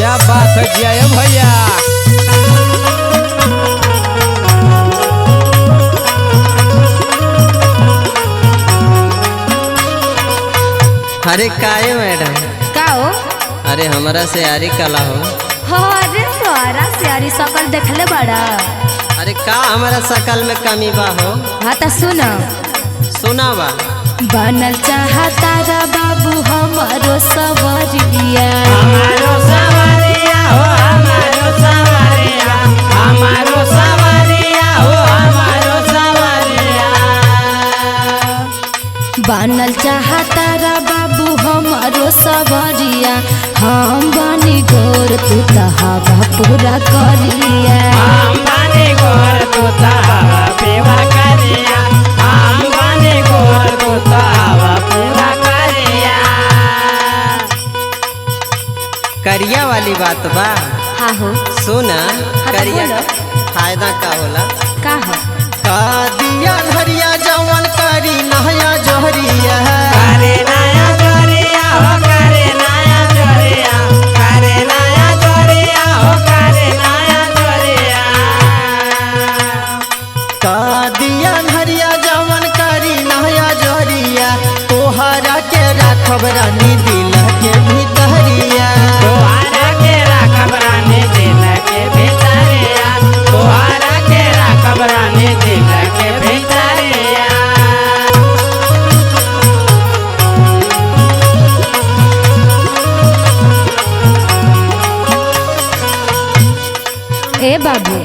क्या बात है जय भैया। अरे काहे मैडम का हो? अरे हमारा से यारी कला हो। अरे तोरा से यारी सकल देखले बड़ा। अरे का हमारा सकल में कमी बा हो? हाँ तो सुनो सुना बा। बनल चाहता रा बाबू हमारो सवरिया, हमारो सवरिया हो हमारो सवरिया, हमारो सवरिया हो हमारो सवरिया। बनल चाहता रा बाबू हमारो सवरिया, हम बनी गोर तू हवा पूरा करिया। हम बने गोर तू हवा पेवा करिया, हम बने गोर तू हवा पूरा करिया। करिया वाली बात बा। हाँ हो सुना तो करिया बोलो। का फायदा का होला? का हो? का दिया धरिया जवन करी नया जोहरिया। करे नया जोरिया हो करे नया जोरिया, करे नया जोरिया हो करे नया जोरिया। का दिया धरिया जवन करी नया जोहरिया, तोहरा के राखब रानी दिल के भीतरिया। तोहरा के राखब रानी दिल के भीतरिया, तोहरा के राखब रानी दिल के भीतरिया। ए बाबू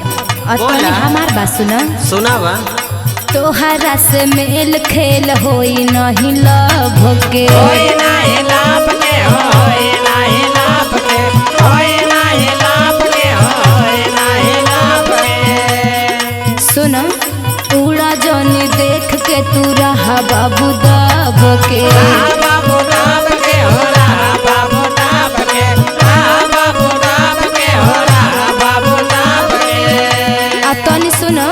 और बोला। तनी हमार बात सुना। सुना बा। तोहरा से मेल खेल होई नहीं लभ के, होई नाही लाभ के होई नाही लाभ के, होई नाही लाभ के होई नाही लाभ के। सुनो उड़ा जनी देख के तू रहा बाबू दब के। रहा बाबू दाब के हो रहा बाबू दाब के, रहा बाबू दाब के हो रहा बाबू दाब के। आ तनी सुनो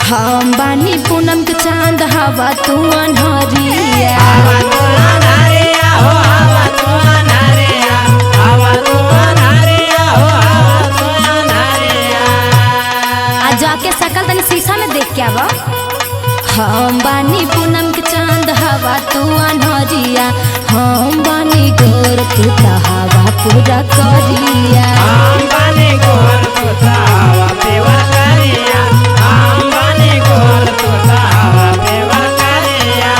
हम बानी पूनम के चांद हवा तू अनहरिया। हवा तू अनहरिया हो हवा तू अनहरिया, हवा तू अनहरिया हो हवा तू अनहरिया। आ जाके सकल तनी शीशा में देख के आवा। हम बानी पूनम के चांद हवा तू अनहरिया, हम बानी गोर तू हवा पूरा करिया। हम बने गोर तू हवा पेवा करिया, हम बने गोर तू हवा पेवा करिया।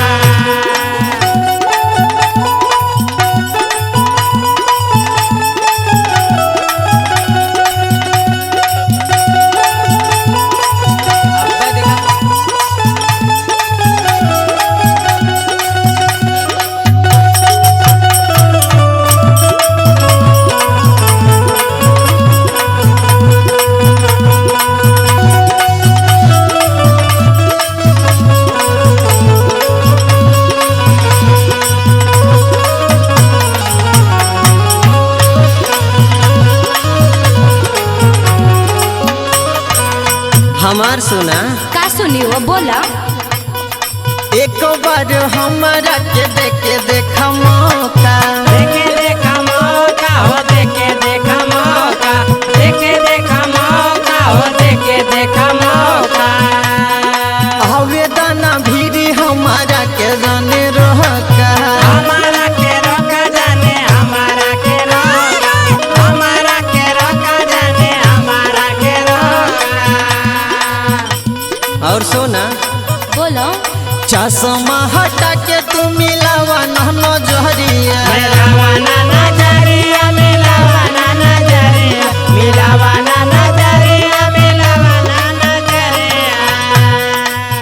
हमार सुना का सुनी वो बोला। एक बार हमारा के देखे देखा मौका। देखे देखा मौका हो देखे देखा मौका, देखे देखा मौका हो देखे देखा मौका। आवेदन भीरी हमारा के जाने रोका। हमारा के रोका जाने हमारा के रोका, हमारा के रोका जाने हमारा के रोका। और सोना बोलो चश्मा हटा के तू मिलावा नहनो जोहरिया। मिलावा ना नजरिया, मिलावा ना नजरिया, मिलावा ना नजरिया, मिलावा ना नजरिया।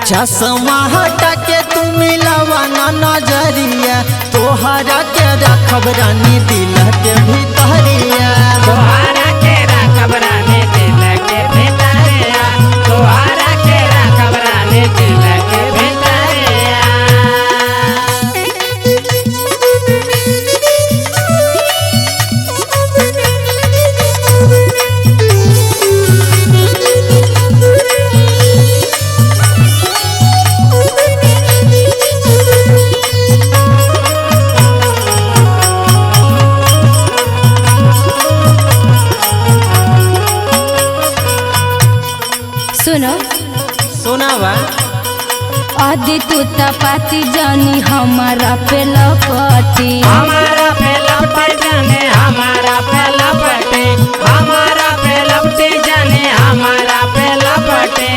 चश्मा हटा के तू मिलावा ना नजरिया, तोहरा के रखब रानी दिल के भीतरिया। तोहरा के राखब रानी दिल के भीतरिया, तोहरा के राखब रानी दिल के भीतरिया। सुनो सुनावा। आदि तू तपाती जानी हमारा पे लपटी, हमारा पे लपटे जाने हमारा पे लपटे, हमारा पे लपटे जाने हमारा पे लपटे।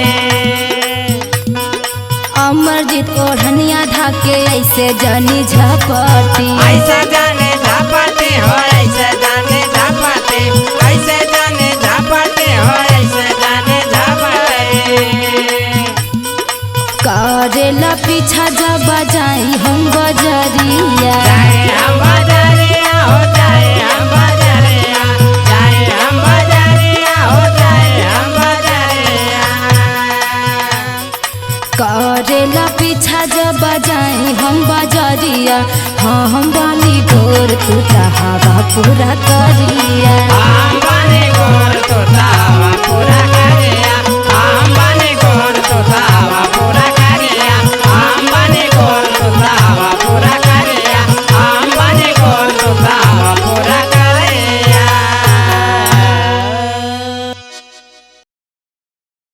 अमरजीत ओढ़निया धाके ऐसे जानी झपटी, ऐसे जाने झपटे हो ऐसे जाने झपटे, ऐसे जाने झपटे हो ऐसे जाने झपटे। करेला पीछा जब जाई हम बजरिया, जाए हम बजरिया हो जाए हम बजरिया, जाए हम बजरिया हो जाए हम बजरिया। करेला पीछा जब जाई हम बजरिया, हाँ हम बानी गोर तू हवा पूरा करिया। हम बानी गोर